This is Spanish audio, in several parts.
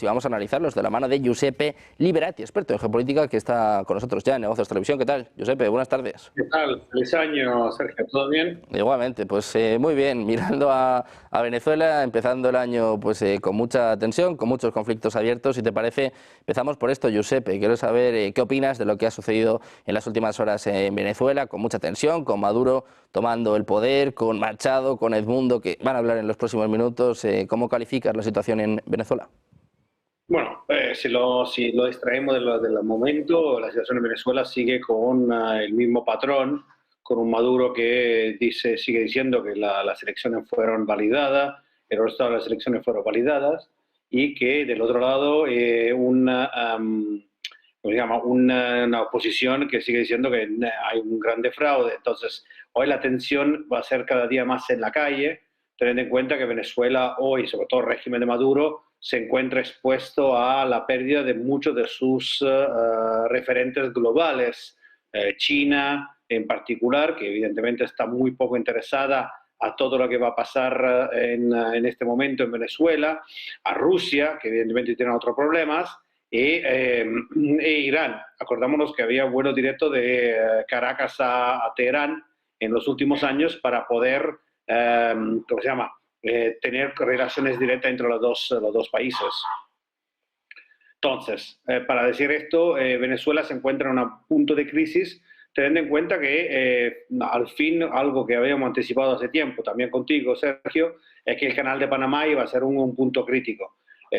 Y vamos a analizarlos de la mano de Giuseppe Liberati, experto en geopolítica, que está con nosotros ya en Negocios Televisión. ¿Qué tal, Giuseppe? Buenas tardes. ¿Qué tal? Feliz año, Sergio. ¿Todo bien? Igualmente, pues muy bien, mirando a Venezuela, empezando el año pues con mucha tensión, con muchos conflictos abiertos. Si te parece, empezamos por esto, Giuseppe. Quiero saber qué opinas de lo que ha sucedido en las últimas horas en Venezuela, con mucha tensión, con Maduro tomando el poder, con Machado, con Edmundo, que van a hablar en los próximos minutos. ¿Cómo calificas la situación en Venezuela? Bueno, si lo extraemos del momento, la situación en Venezuela sigue con el mismo patrón, con un Maduro que sigue diciendo que las elecciones fueron validadas, el resultado de las elecciones fueron validadas, y que del otro lado ¿cómo se llama? Una oposición que sigue diciendo que hay un grande fraude. Entonces, hoy la tensión va a ser cada día más en la calle, teniendo en cuenta que Venezuela hoy, sobre todo el régimen de Maduro, se encuentra expuesto a la pérdida de muchos de sus referentes globales. China, en particular, que evidentemente está muy poco interesada a todo lo que va a pasar en este momento en Venezuela, a Rusia, que evidentemente tiene otros problemas, e Irán. Acordémonos que había vuelo directo de Caracas a Teherán en los últimos años para poder, ¿cómo se llama?, tener relaciones directas entre los dos países. Entonces, para decir esto, Venezuela se encuentra en un punto de crisis, teniendo en cuenta que al fin, algo que habíamos anticipado hace tiempo, también contigo, Sergio, es que el canal de Panamá iba a ser un punto crítico.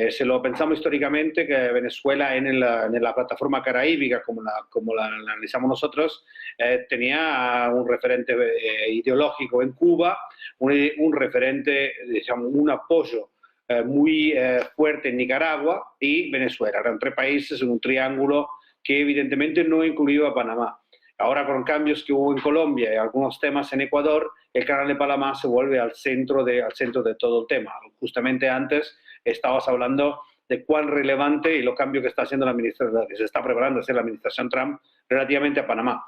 Se lo pensamos históricamente, que Venezuela en la plataforma caraíbica, como la analizamos nosotros, tenía un referente ideológico en Cuba, un referente, digamos, un apoyo muy fuerte en Nicaragua y Venezuela. Eran tres países en un triángulo que evidentemente no incluía a Panamá. Ahora, con cambios que hubo en Colombia y algunos temas en Ecuador, el canal de Panamá se vuelve al centro de todo el tema. Justamente antes estabas hablando de cuán relevante y los cambios que está haciendo que se está preparando hacer la administración Trump relativamente a Panamá.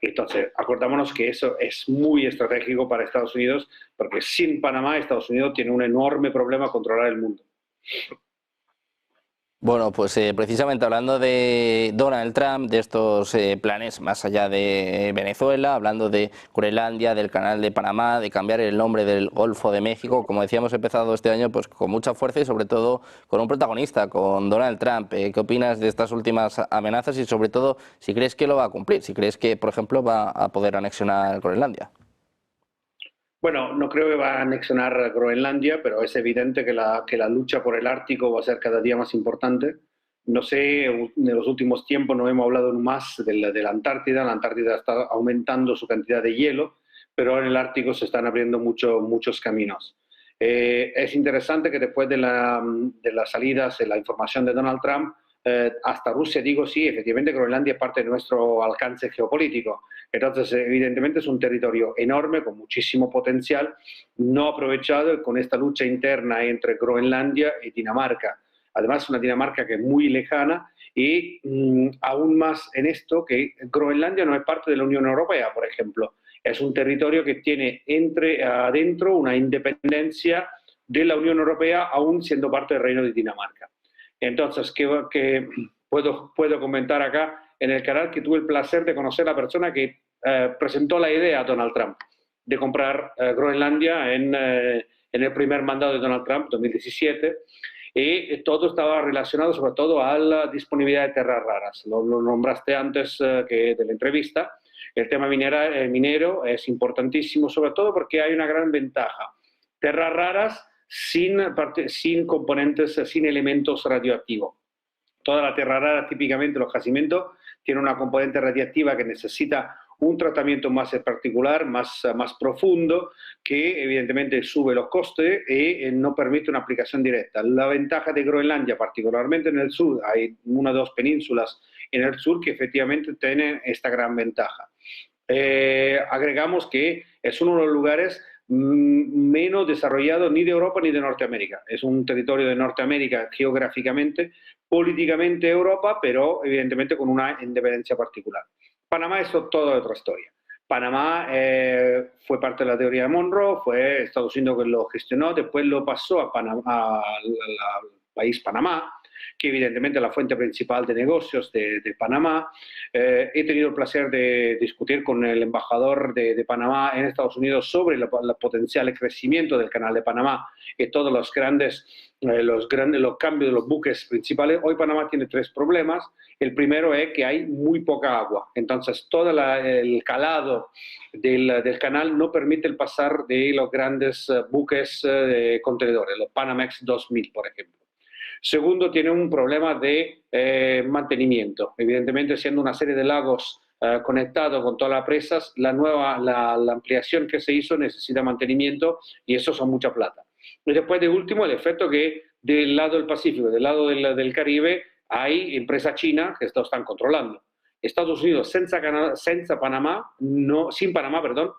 Entonces, acordémonos que eso es muy estratégico para Estados Unidos, porque sin Panamá Estados Unidos tiene un enorme problema controlar el mundo. Bueno, pues precisamente hablando de Donald Trump, de estos planes más allá de Venezuela, hablando de Groenlandia, del Canal de Panamá, de cambiar el nombre del Golfo de México, como decíamos, he empezado este año pues con mucha fuerza y sobre todo con un protagonista, con Donald Trump. ¿Qué opinas de estas últimas amenazas y sobre todo si crees que lo va a cumplir? Si crees que, por ejemplo, va a poder anexionar Groenlandia. Bueno, no creo que va a anexionar Groenlandia, pero es evidente que la lucha por el Ártico va a ser cada día más importante. No sé, en los últimos tiempos no hemos hablado más de la Antártida. La Antártida está aumentando su cantidad de hielo, pero en el Ártico se están abriendo muchos caminos. Es interesante que después de las salidas, de la información de Donald Trump, hasta Rusia digo sí, efectivamente Groenlandia es parte de nuestro alcance geopolítico. Entonces, evidentemente es un territorio enorme, con muchísimo potencial, no aprovechado con esta lucha interna entre Groenlandia y Dinamarca. Además, una Dinamarca que es muy lejana y aún más en esto que Groenlandia no es parte de la Unión Europea, por ejemplo. Es un territorio que tiene adentro una independencia de la Unión Europea, aún siendo parte del Reino de Dinamarca. Entonces, ¿qué puedo comentar acá en el canal? Que tuve el placer de conocer a la persona que presentó la idea a Donald Trump de comprar Groenlandia en el primer mandato de Donald Trump, 2017, y todo estaba relacionado sobre todo a la disponibilidad de tierras raras. Lo nombraste antes de la entrevista. El tema minero es importantísimo, sobre todo porque hay una gran ventaja. Tierras raras sin componentes, sin elementos radioactivos. Toda la tierra rara, típicamente los yacimientos, tiene una componente radiactiva que necesita un tratamiento más particular, más profundo, que evidentemente sube los costes y no permite una aplicación directa. La ventaja de Groenlandia, particularmente en el sur, hay una o dos penínsulas en el sur que efectivamente tienen esta gran ventaja. Agregamos que es uno de los lugares menos desarrollado ni de Europa ni de Norteamérica. Es un territorio de Norteamérica geográficamente, políticamente Europa, pero evidentemente con una independencia particular. Panamá es toda otra historia. Panamá fue parte de la teoría de Monroe, fue Estados Unidos que lo gestionó, después lo pasó al país Panamá, que evidentemente es la fuente principal de negocios de Panamá. He tenido el placer de discutir con el embajador de Panamá en Estados Unidos sobre el potencial crecimiento del Canal de Panamá y todos los los cambios de los buques principales. Hoy Panamá tiene tres problemas. El primero es que hay muy poca agua, entonces todo el calado del canal no permite el pasar de los grandes buques de contenedores, los Panamex 2000, por ejemplo. Segundo, tiene un problema de mantenimiento. Evidentemente, siendo una serie de lagos conectados con todas las presas, la ampliación que se hizo necesita mantenimiento y eso son mucha plata. Y después, de último, el efecto que del lado del Pacífico, del lado del Caribe, hay empresas chinas que esto están controlando. Estados Unidos, sin Panamá, perdón,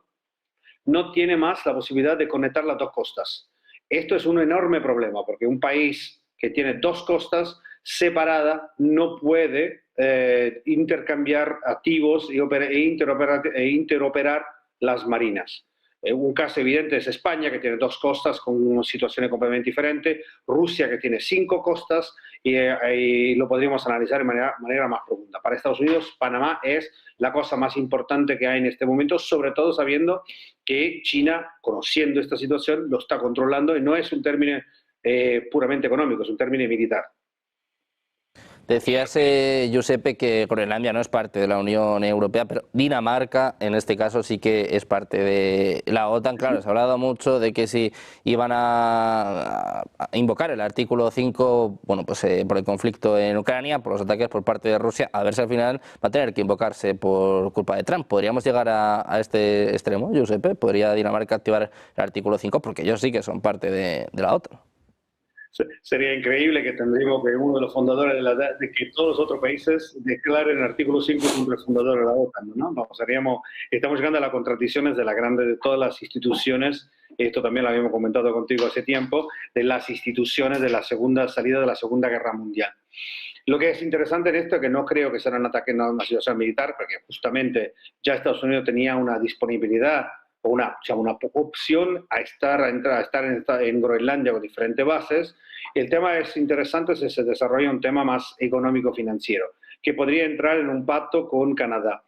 no tiene más la posibilidad de conectar las dos costas. Esto es un enorme problema, porque un país que tiene dos costas separadas no puede intercambiar activos e interoperar las marinas. Un caso evidente es España, que tiene dos costas con una situación completamente diferente, Rusia, que tiene 5 costas, y lo podríamos analizar de manera más profunda. Para Estados Unidos, Panamá es la cosa más importante que hay en este momento, sobre todo sabiendo que China, conociendo esta situación, lo está controlando y no es un término puramente económico, es un término militar. Decías, Giuseppe, que Groenlandia no es parte de la Unión Europea, pero Dinamarca, en este caso, sí que es parte de la OTAN. Claro, se ha hablado mucho de que si iban a invocar el artículo 5, bueno, pues por el conflicto en Ucrania, por los ataques por parte de Rusia, a ver si al final va a tener que invocarse por culpa de Trump. ¿Podríamos llegar a este extremo, Giuseppe? ¿Podría Dinamarca activar el artículo 5? Porque ellos sí que son parte de la OTAN. Sería increíble que tendríamos que uno de los fundadores de que todos los otros países declaren el artículo 5 contra el fundador de la OTAN, ¿no? Estamos llegando a las contradicciones de todas las instituciones, esto también lo habíamos comentado contigo hace tiempo, de las instituciones de la salida de la Segunda Guerra Mundial. Lo que es interesante en esto es que no creo que sea un ataque a una situación militar, porque justamente ya Estados Unidos tenía una disponibilidad o una opción a estar en Groenlandia con diferentes bases. El tema es interesante si se desarrolla un tema más económico-financiero, que podría entrar en un pacto con Canadá.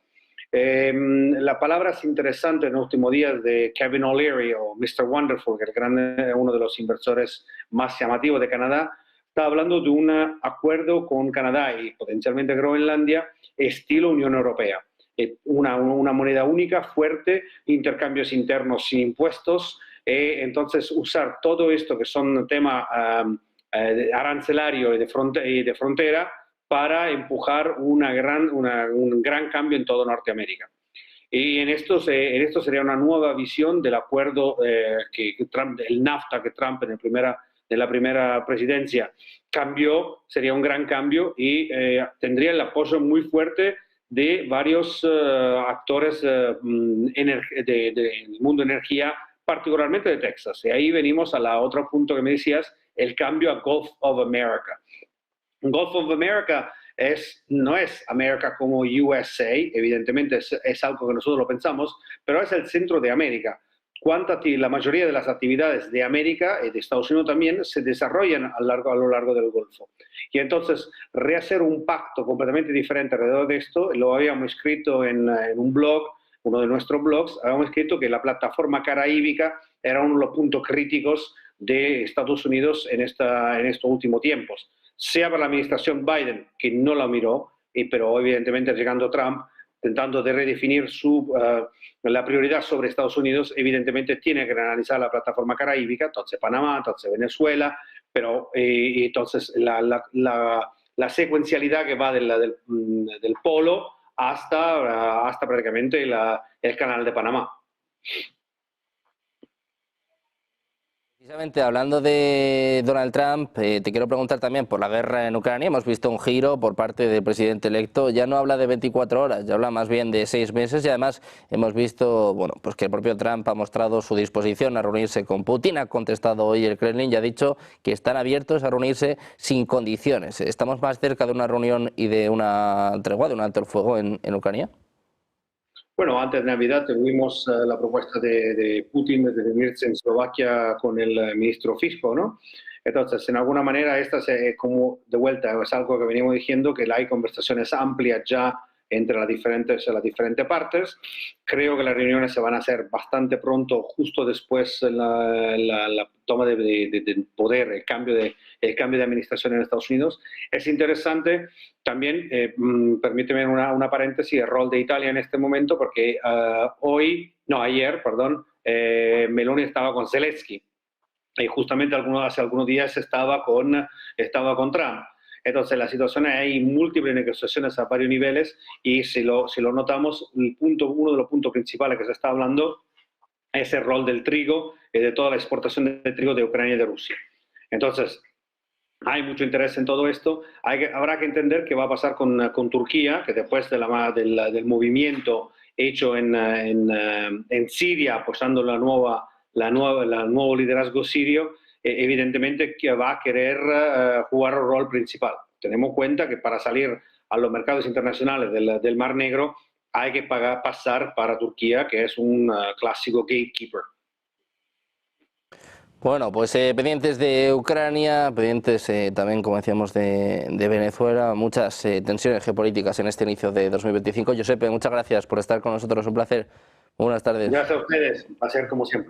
La palabra es interesante en los últimos días de Kevin O'Leary o Mr. Wonderful, que es uno de los inversores más llamativos de Canadá. Está hablando de un acuerdo con Canadá y potencialmente Groenlandia, estilo Unión Europea. Una moneda única, fuerte, intercambios internos sin impuestos, entonces usar todo esto que son temas arancelario y de frontera para empujar un gran cambio en toda Norteamérica. Y en esto sería una nueva visión del acuerdo el NAFTA que Trump en la primera presidencia cambió, sería un gran cambio y tendría el apoyo muy fuerte de varios actores del mundo de energía, particularmente de Texas. Y ahí venimos a la otro punto que me decías, el cambio a Gulf of America. Gulf of America no es América como USA, evidentemente es algo que nosotros lo pensamos, pero es el centro de América. La mayoría de las actividades de América y de Estados Unidos también se desarrollan a lo largo del Golfo. Y entonces, rehacer un pacto completamente diferente alrededor de esto, lo habíamos escrito en un blog, uno de nuestros blogs, habíamos escrito que la plataforma caraíbica era uno de los puntos críticos de Estados Unidos en estos últimos tiempos. Sea para la administración Biden, que no la miró, pero evidentemente llegando Trump, tentando de redefinir la prioridad sobre Estados Unidos, evidentemente tiene que analizar la plataforma caraíbica, entonces Panamá, entonces Venezuela, pero entonces la secuencialidad que va del polo hasta prácticamente el canal de Panamá. Precisamente hablando de Donald Trump, te quiero preguntar también por la guerra en Ucrania. Hemos visto un giro por parte del presidente electo. Ya no habla de 24 horas, ya habla más bien de 6 meses y además hemos visto pues que el propio Trump ha mostrado su disposición a reunirse con Putin. Ha contestado hoy el Kremlin y ha dicho que están abiertos a reunirse sin condiciones. ¿Estamos más cerca de una reunión y de una tregua, de un alto el fuego en Ucrania? Bueno, antes de Navidad tuvimos la propuesta de Putin de reunirse en Eslovaquia con el ministro Fico, ¿no? Entonces, en alguna manera, esta es como, de vuelta, es algo que venimos diciendo, que hay conversaciones amplias ya entre las diferentes partes. Creo que las reuniones se van a hacer bastante pronto, justo después la toma de poder, el cambio de administración en Estados Unidos. Es interesante también, permíteme una paréntesis, el rol de Italia en este momento, porque ayer, Meloni estaba con Zelensky y justamente hace algunos días estaba con Trump. Entonces, la situación hay múltiples negociaciones a varios niveles y si lo notamos, uno de los puntos principales que se está hablando es el rol del trigo y de toda la exportación de trigo de Ucrania y de Rusia. Entonces, hay mucho interés en todo esto. Habrá que entender qué va a pasar con Turquía, que después del movimiento hecho en Siria, apoyando el nuevo liderazgo sirio, evidentemente que va a querer jugar el rol principal. Tenemos en cuenta que para salir a los mercados internacionales del Mar Negro hay que pasar para Turquía, que es un clásico gatekeeper. Bueno, pues pendientes de Ucrania, pendientes también, como decíamos, de Venezuela, muchas tensiones geopolíticas en este inicio de 2025. Josepe, muchas gracias por estar con nosotros, un placer. Buenas tardes. Gracias a ustedes, un placer como siempre.